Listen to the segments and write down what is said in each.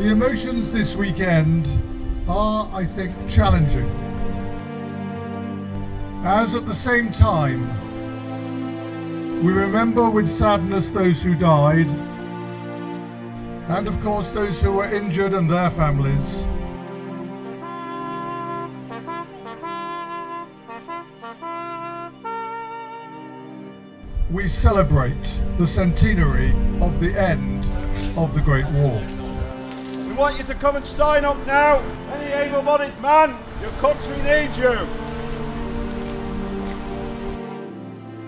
The emotions this weekend are, I think, challenging, as at the same time we remember with sadness those who died, and of course those who were injured and their families. We celebrate the centenary of the end of the Great War. We want you to come and sign up now. Any able-bodied man, your country needs you.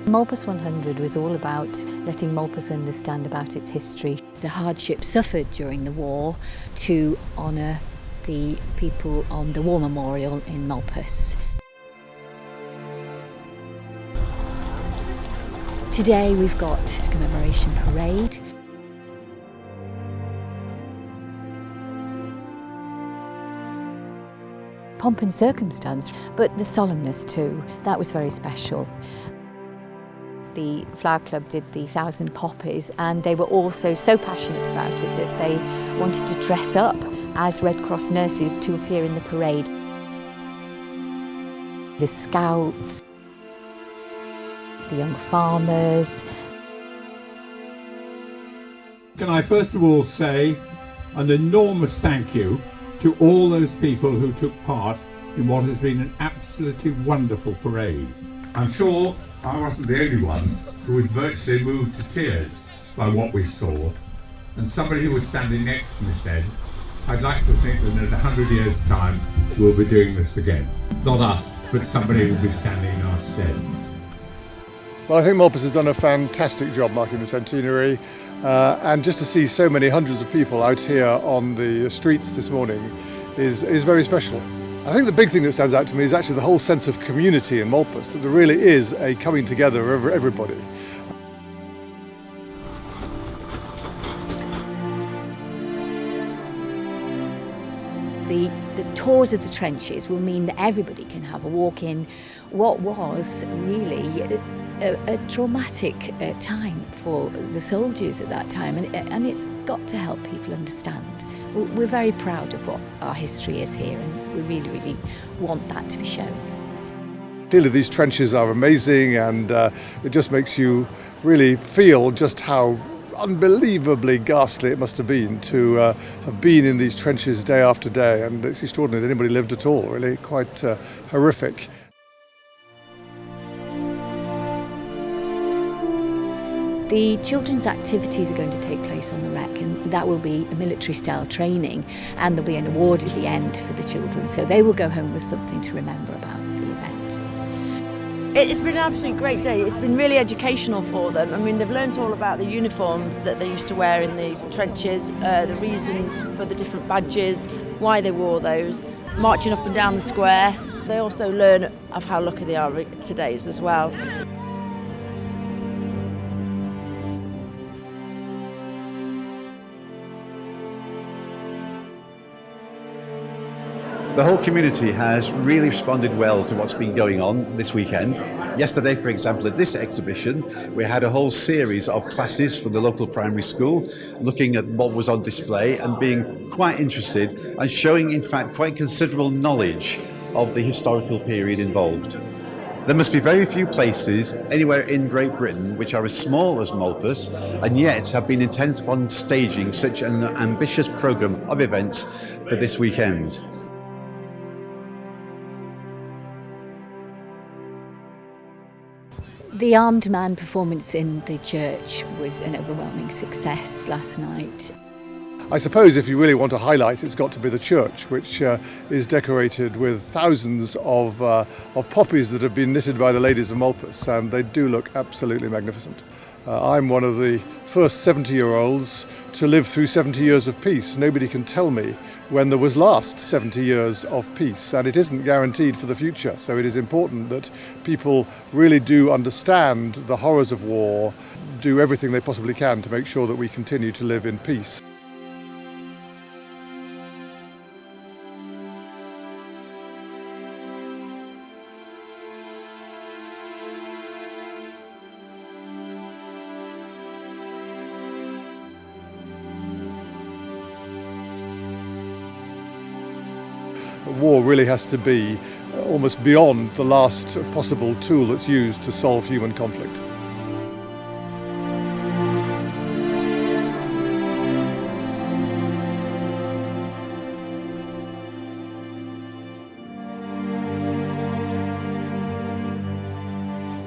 Malpas 100 was all about letting Malpas understand about its history, the hardship suffered during the war, to honour the people on the War Memorial in Malpas. Today we've got a commemoration parade. Pomp and circumstance, but the solemnness too, that was very special. The Flower Club did the 1,000 poppies, and they were also so passionate about it that they wanted to dress up as Red Cross nurses to appear in the parade. The scouts, the young farmers. Can I first of all say an enormous thank you to all those people who took part in what has been an absolutely wonderful parade. I'm sure I wasn't the only one who was virtually moved to tears by what we saw, and somebody who was standing next to me said, I'd like to think that in 100 years' time we'll be doing this again. Not us, but somebody will be standing in our stead. Well, I think Malpas has done a fantastic job marking the centenary, and just to see so many hundreds of people out here on the streets this morning is very special. I think the big thing that stands out to me is actually the whole sense of community in Malpas, that there really is a coming together of everybody. The tours of the trenches will mean that everybody can have a walk in what was really a traumatic time for the soldiers at that time, and it's got to help people understand. We're very proud of what our history is here, and we really, really want that to be shown. Clearly these trenches are amazing, and it just makes you really feel just how unbelievably ghastly it must have been to have been in these trenches day after day, and it's extraordinary that anybody lived at all, really quite horrific. The children's activities are going to take place on the wreck, and that will be a military-style training, and there'll be an award at the end for the children, so they will go home with something to remember about the event. It's been an absolutely great day. It's been really educational for them. I mean, they've learnt all about the uniforms that they used to wear in the trenches, the reasons for the different badges, why they wore those, marching up and down the square. They also learn of how lucky they are today as well. The whole community has really responded well to what's been going on this weekend. Yesterday, for example, at this exhibition, we had a whole series of classes from the local primary school looking at what was on display and being quite interested and showing, in fact, quite considerable knowledge of the historical period involved. There must be very few places anywhere in Great Britain which are as small as Malpas and yet have been intent upon staging such an ambitious programme of events for this weekend. The armed man performance in the church was an overwhelming success last night. I suppose if you really want to highlight, it's got to be the church, which is decorated with thousands of poppies that have been knitted by the ladies of Malpas, and they do look absolutely magnificent. I'm one of the first 70-year-olds to live through 70 years of peace. Nobody can tell me when there was last 70 years of peace, and it isn't guaranteed for the future. So it is important that people really do understand the horrors of war, do everything they possibly can to make sure that we continue to live in peace. war really has to be almost beyond the last possible tool that's used to solve human conflict.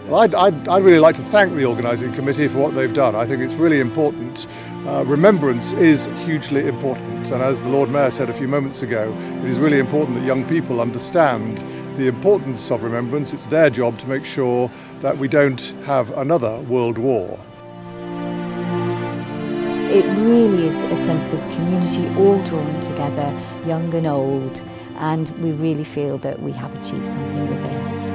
Well, I'd really like to thank the organising committee for what they've done. I think it's really important. Remembrance is hugely important, and as the Lord Mayor said a few moments ago, it is really important that young people understand the importance of remembrance. It's their job to make sure that we don't have another world war. It really is a sense of community all drawn together, young and old, and we really feel that we have achieved something with this.